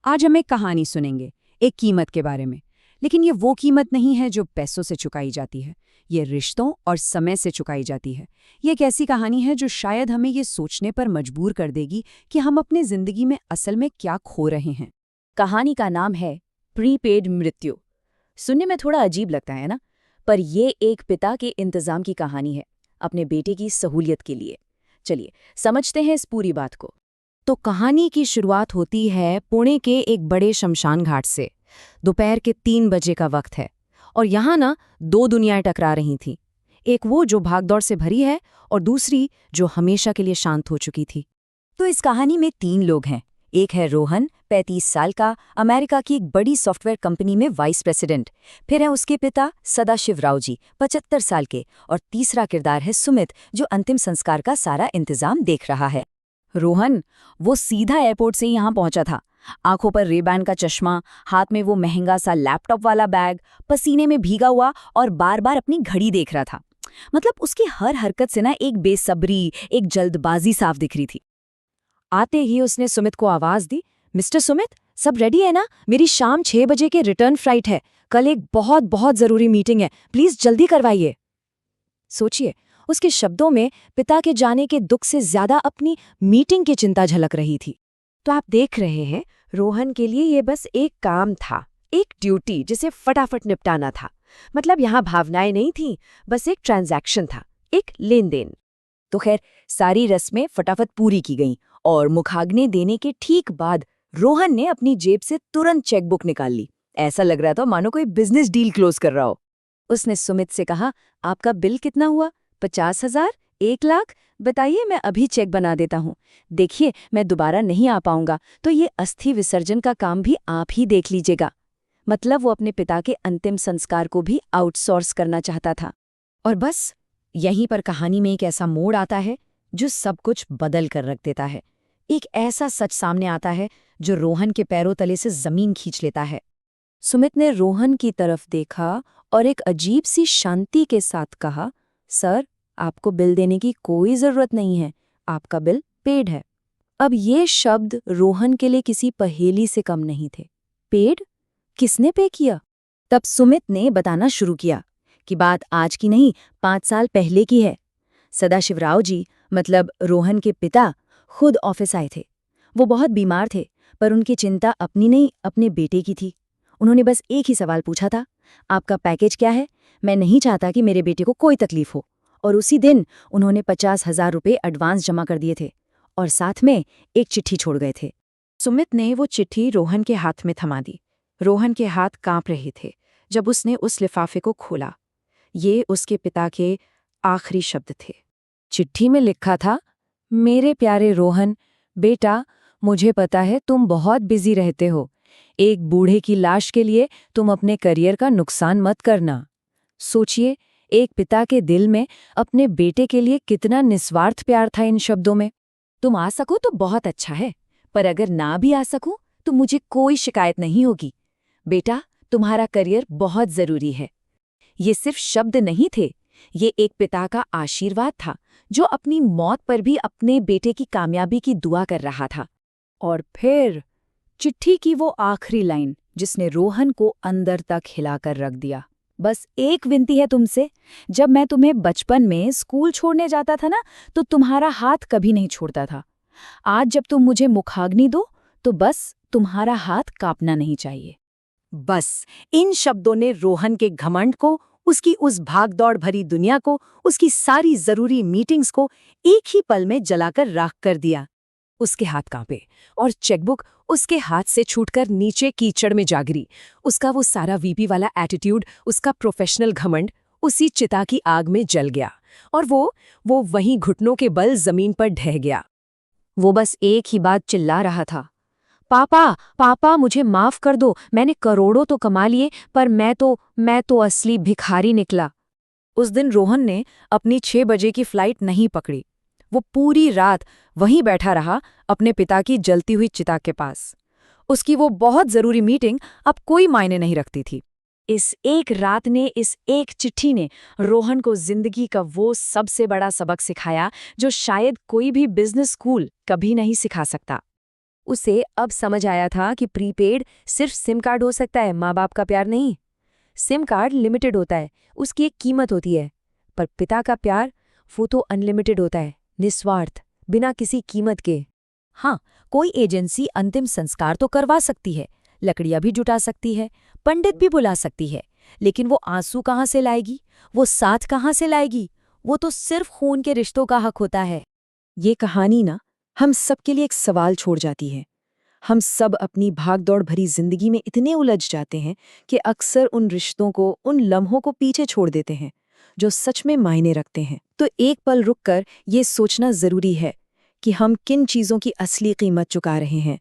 आज हम एक कहानी सुनेंगे, एक कीमत के बारे में। लेकिन ये वो कीमत नहीं है जो पैसों से चुकाई जाती है, ये रिश्तों और समय से चुकाई जाती है। ये एक ऐसी कहानी है जो शायद हमें ये सोचने पर मजबूर कर देगी कि हम अपनी जिंदगी में असल में क्या खो रहे हैं। कहानी का नाम है प्रीपेड मृत्यु। सुनने में थोड़ा अजीब लगता है ना, पर ये एक पिता के इंतजाम की कहानी है, अपने बेटे की सहूलियत के लिए। चलिए समझते हैं इस पूरी बात को। तो कहानी की शुरुआत होती है पुणे के एक बड़े शमशान घाट से। दोपहर के 3 बजे का वक्त है और यहाँ ना दो दुनियाएं टकरा रही थीं। एक वो जो भागदौड़ से भरी है और दूसरी जो हमेशा के लिए शांत हो चुकी थी। तो इस कहानी में 3 लोग हैं। एक है रोहन, 35 साल का, अमेरिका की एक बड़ी सॉफ्टवेयर कंपनी में वाइस प्रेसिडेंट। फिर है उसके पिता सदाशिवराव जी, 75 साल के। और तीसरा किरदार है सुमित, जो अंतिम संस्कार का सारा इंतजाम देख रहा है। रोहन वो सीधा एयरपोर्ट से यहाँ पहुंचा था। आंखों पर रेबैन का चश्मा, हाथ में वो महंगा सा लैपटॉप वाला बैग, पसीने में भीगा हुआ और बार बार अपनी घड़ी देख रहा था। मतलब उसकी हर हरकत से ना एक बेसब्री, एक जल्दबाजी साफ दिख रही थी। आते ही उसने सुमित को आवाज दी, मिस्टर सुमित, सब रेडी है ना? मेरी शाम 6 बजे के रिटर्न फ्लाइट है। कल एक बहुत बहुत जरूरी मीटिंग है, प्लीज जल्दी करवाइए। सोचिए, उसके शब्दों में पिता के जाने के दुख से ज्यादा अपनी मीटिंग की चिंता झलक रही थी। तो आप देख रहे हैं, रोहन के लिए ये बस एक काम था, एक ड्यूटी जिसे फटाफट निपटाना था। मतलब यहाँ भावनाएं नहीं थीं, बस एक ट्रांजैक्शन था, एक लेन देन। तो खैर, सारी रस्में फटाफट पूरी की गईं और मुखाग्नि देने के ठीक बाद रोहन ने अपनी जेब से तुरंत चेकबुक निकाल ली। ऐसा लग रहा था मानो कोई बिजनेस डील क्लोज कर रहा हो। उसने सुमित से कहा, आपका बिल कितना हुआ? 50,000? 1 लाख? बताइए, मैं अभी चेक बना देता हूँ। देखिए, मैं दोबारा नहीं आ पाऊंगा, तो ये अस्थि विसर्जन का काम भी आप ही देख लीजिएगा। मतलब वो अपने पिता के अंतिम संस्कार को भी आउटसोर्स करना चाहता था। और बस यहीं पर कहानी में एक ऐसा मोड़ आता है जो सब कुछ बदल कर रख देता है। एक ऐसा सच सामने आता है जो रोहन के पैरों तले से जमीन खींच लेता है। सुमित ने रोहन की तरफ देखा और एक अजीब सी शांति के साथ कहा, सर, आपको बिल देने की कोई जरूरत नहीं है, आपका बिल पेड है। अब ये शब्द रोहन के लिए किसी पहेली से कम नहीं थे। पेड? किसने पे किया? तब सुमित ने बताना शुरू किया कि बात आज की नहीं, 5 साल पहले की है। सदाशिवराव जी, मतलब रोहन के पिता, खुद ऑफिस आए थे। वो बहुत बीमार थे, पर उनकी चिंता अपनी नहीं, अपने बेटे की थी। उन्होंने बस एक ही सवाल पूछा था, आपका पैकेज क्या है? मैं नहीं चाहता कि मेरे बेटे को कोई तकलीफ हो। और उसी दिन उन्होंने 50,000 रुपये एडवांस जमा कर दिए थे और साथ में एक चिट्ठी छोड़ गए थे। सुमित ने वो चिट्ठी रोहन के हाथ में थमा दी। रोहन के हाथ कांप रहे थे जब उसने उस लिफाफे को खोला। ये उसके पिता के आखिरी शब्द थे। चिट्ठी में लिखा था, मेरे प्यारे रोहन, बेटा, मुझे पता है तुम बहुत बिजी रहते हो। एक बूढ़े की लाश के लिए तुम अपने करियर का नुकसान मत करना। सोचिए, एक पिता के दिल में अपने बेटे के लिए कितना निस्वार्थ प्यार था इन शब्दों में। तुम आ सको तो बहुत अच्छा है, पर अगर ना भी आ सकूं तो मुझे कोई शिकायत नहीं होगी। बेटा, तुम्हारा करियर बहुत जरूरी है। ये सिर्फ शब्द नहीं थे, ये एक पिता का आशीर्वाद था जो अपनी मौत पर भी अपने बेटे की कामयाबी की दुआ कर रहा था। और फिर चिट्ठी की वो आखिरी लाइन जिसने रोहन को अंदर तक हिलाकर रख दिया, बस एक विनती है तुमसे, जब मैं तुम्हें बचपन में स्कूल छोड़ने जाता था ना, तो तुम्हारा हाथ कभी नहीं छोड़ता था। आज जब तुम मुझे मुखाग्नि दो तो बस तुम्हारा हाथ कांपना नहीं चाहिए। बस इन शब्दों ने रोहन के घमंड को, उसकी उस भागदौड़ भरी दुनिया को, उसकी सारी जरूरी मीटिंग्स को एक ही पल में जलाकर राख कर दिया। उसके हाथ कांपे और चेकबुक उसके हाथ से छूटकर नीचे कीचड़ में जा गिरी। उसका वो सारा वीपी वाला एटीट्यूड, उसका प्रोफेशनल घमंड उसी चिता की आग में जल गया और वो वहीं घुटनों के बल जमीन पर ढह गया। वो बस एक ही बात चिल्ला रहा था, पापा, पापा, मुझे माफ कर दो। मैंने करोड़ों तो कमा लिए, पर मैं तो असली भिखारी निकला। उस दिन रोहन ने अपनी 6 बजे की फ्लाइट नहीं पकड़ी। वो पूरी रात वहीं बैठा रहा, अपने पिता की जलती हुई चिता के पास। उसकी वो बहुत जरूरी मीटिंग अब कोई मायने नहीं रखती थी। इस एक रात ने, इस एक चिट्ठी ने रोहन को जिंदगी का वो सबसे बड़ा सबक सिखाया जो शायद कोई भी बिजनेस स्कूल कभी नहीं सिखा सकता। उसे अब समझ आया था कि प्रीपेड सिर्फ सिम कार्ड हो सकता है, माँ बाप का प्यार नहीं। सिम कार्ड लिमिटेड होता है, उसकी एक कीमत होती है, पर पिता का प्यार, वो तो अनलिमिटेड होता है, निस्वार्थ, बिना किसी कीमत के। हाँ, कोई एजेंसी अंतिम संस्कार तो करवा सकती है, लकड़ियां भी जुटा सकती है, पंडित भी बुला सकती है, लेकिन वो आंसू कहाँ से लाएगी, वो साथ कहाँ से लाएगी? वो तो सिर्फ खून के रिश्तों का हक होता है। ये कहानी ना हम सबके लिए एक सवाल छोड़ जाती है। हम सब अपनी भागदौड़ भरी जिंदगी में इतने उलझ जाते हैं कि अक्सर उन रिश्तों को, उन लम्हों को पीछे छोड़ देते हैं जो सच में मायने रखते हैं। तो एक पल रुककर ये सोचना जरूरी है कि हम किन चीजों की असली कीमत चुका रहे हैं।